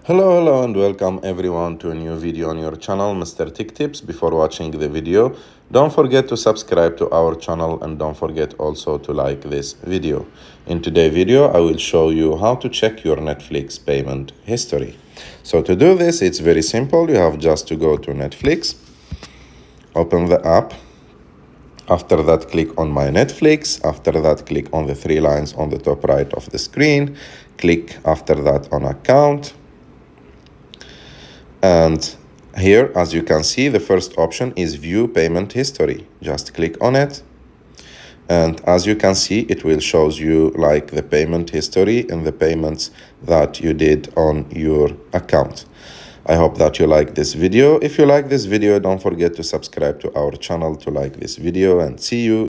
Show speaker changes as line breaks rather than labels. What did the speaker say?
Hello and welcome everyone to a new video on your channel, Mr. Tech Tips. Before watching the video, don't forget to subscribe to our channel and don't forget also to like this video. In today's video, I will show you how to check your Netflix payment history. So to do this, it's very simple. You have just to go to Netflix, open the app. After that, click on My Netflix. After that, click on the three lines on the top right of the screen. Click after that on Account. And here, as you can see, the first option is View Payment History. Just click on it. And as you can see, it will show you like the payment history and the payments that you did on your account. I hope that you like this video. If you like this video, don't forget to subscribe to our channel to like this video, and see you